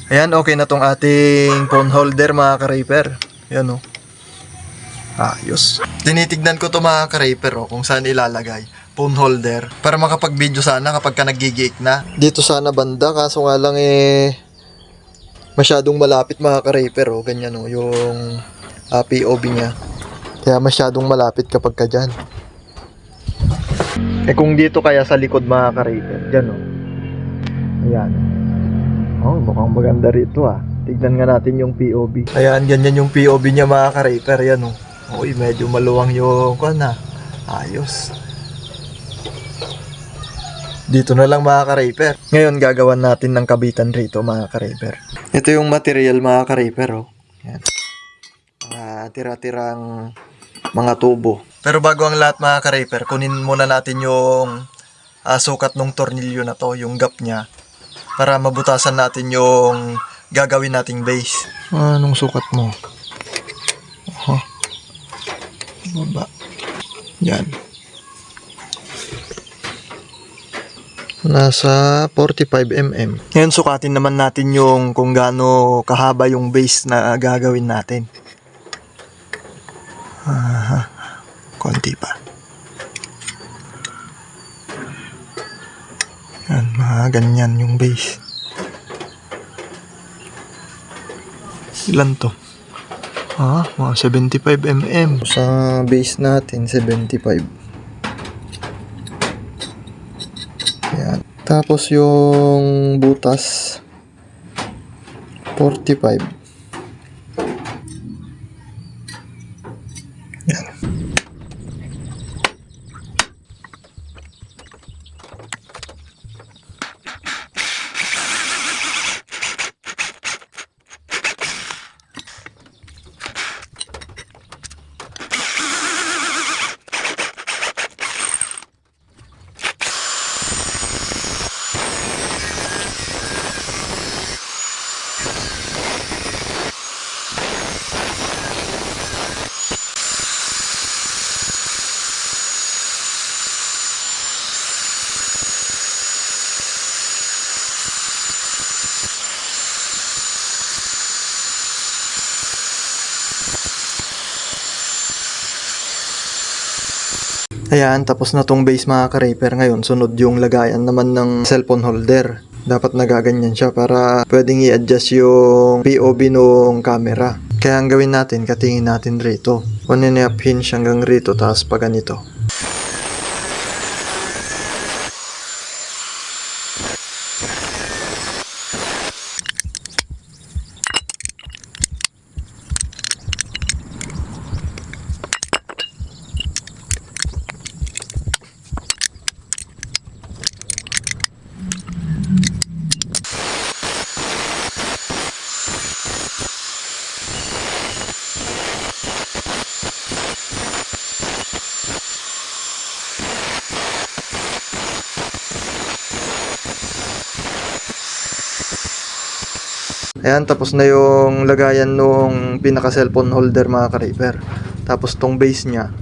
Ayan, okay na tong ating phone holder mga ka-raper. Ayan o. Ayos. Tinitignan ko to mga ka-raper kung saan ilalagay. Phone holder. Para makapag-video sana kapag ka nag-gig na. Dito sana banda, kaso nga lang masyadong malapit mga ka-raper ganyan yung POV niya. Kaya masyadong malapit kapag ka dyan. Kung dito kaya sa likod mga ka-raper, dyan ayan. Mukhang maganda rito Tignan nga natin yung POV. Ayan, ganyan yung POV niya mga ka-raper. Yan medyo maluwang yung ayos. Dito na lang mga ka-raper. Ngayon gagawan natin ng kabitan rito mga ka-raper. Ito yung material mga ka-raper Yan. Tira-tirang mga tubo. Pero bago ang lahat mga ka-raper, kunin muna natin yung sukat ng tornilyo na to, yung gap niya. Para mabutasan natin yung gagawin nating base. Anong sukat mo? Baba. Yan. Nasa 45 mm. Ngayon sukatin naman natin yung kung gaano kahaba yung base na gagawin natin. Konti pa. Yan, mga ganyan yung base. Ilan to? Mga 75 mm. Sa base natin, 75. Yan. Tapos yung butas, 45. Yan. Ayan, tapos na tong base mga ka-raper. Ngayon, sunod yung lagayan naman ng cellphone holder. Dapat nagaganyan siya para pwedeng i-adjust yung POV ng camera. Kaya ang gawin natin, katingin natin rito. 1.5 hinge hanggang rito, tapos pa ganito. Ayan, tapos na yung lagayan nung pinaka cellphone holder mga ka-raper. Tapos tong base niya.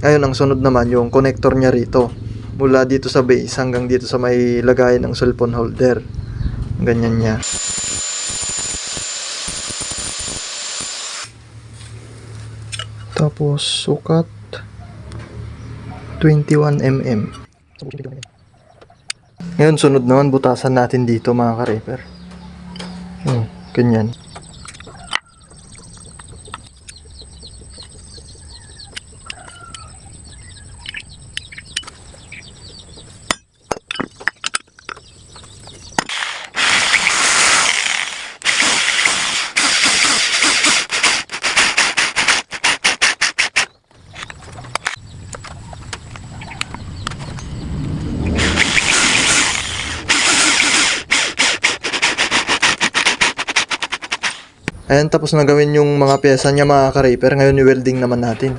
Ngayon, ang sunod naman yung connector niya rito. Mula dito sa base hanggang dito sa may lagayan ng cellphone holder. Ganyan niya. Tapos sukat 21 mm. Ngayon, sunod naman butasan natin dito mga ka-raper. Ganyan. Ayan, tapos na gawin yung mga pyesa niya mga ka-raper. Ngayon i-welding naman natin.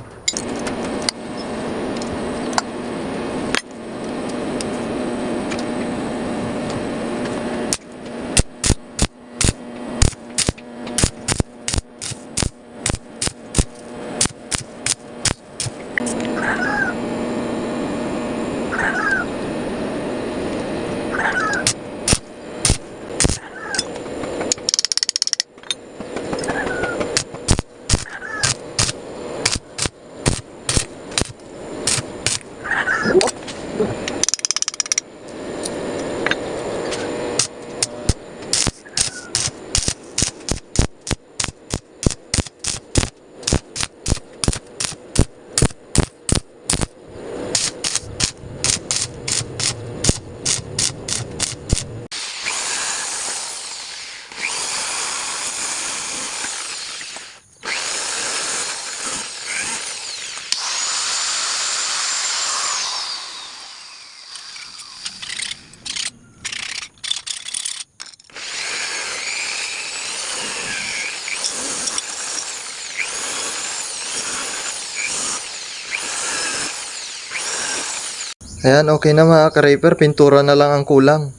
Ayan, okay na mga ka-Rayper, pintura na lang ang kulang.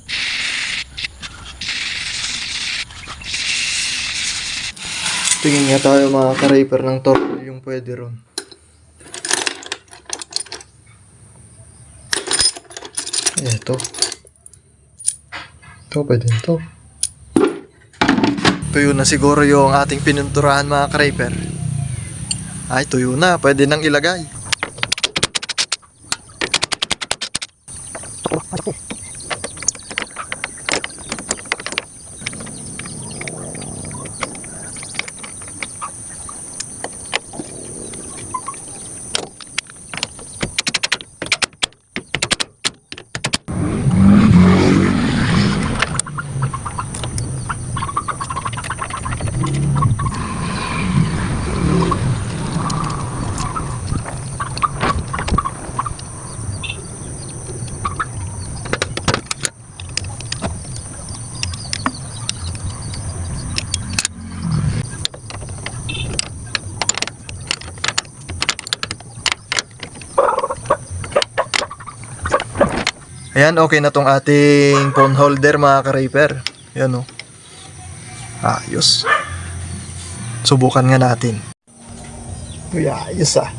Tingin nga tayo mga ka-Rayper ng torque yung pwede ron. Ito. Ito, pwede ito. Tuyo na siguro yung ating pinunturahan mga ka-Rayper. Ay, tuyo na. Pwede nang ilagay. Ayan, okay na tong ating phone holder mga ka-Rayper. Ayan o. Ayos. Subukan nga natin. Uy, ayos ah.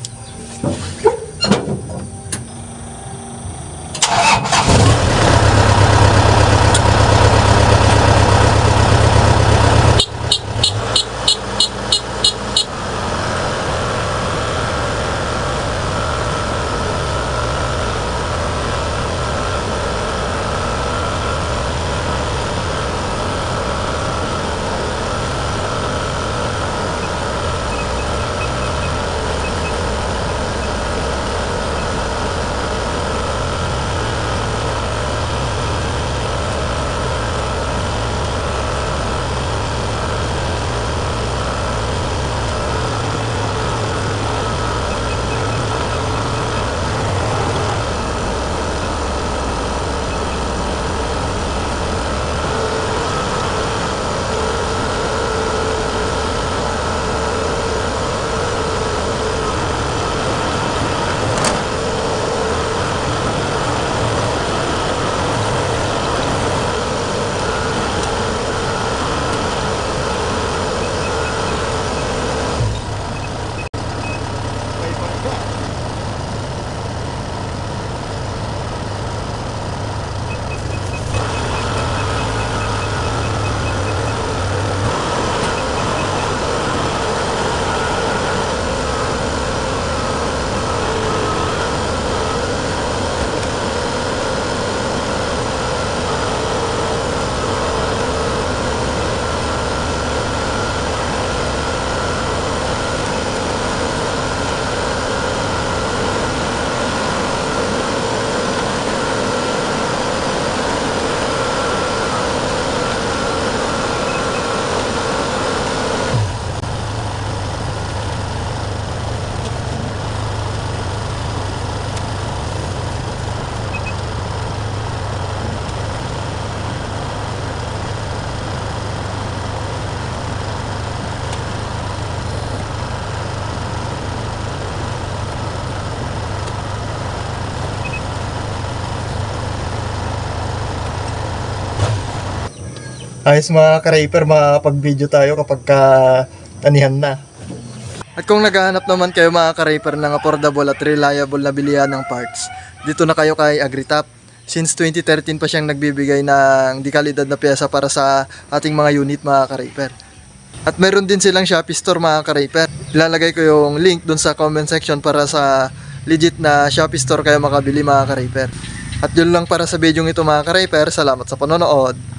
Ayos mga ka-Rayper, makakapag-video tayo kapag tanihan na. At kung naghahanap naman kayo mga ka-Rayper ng affordable at reliable na bilihan ng parts, dito na kayo kay Agritop. Since 2013 pa siyang nagbibigay ng dekalidad na pyesa para sa ating mga unit mga ka-Rayper. At meron din silang Shopee Store mga ka-Rayper. Ilalagay ko yung link dun sa comment section para sa legit na Shopee Store kayo makabili mga ka-Rayper. At yun lang para sa video ito mga ka-Rayper. Salamat sa panonood.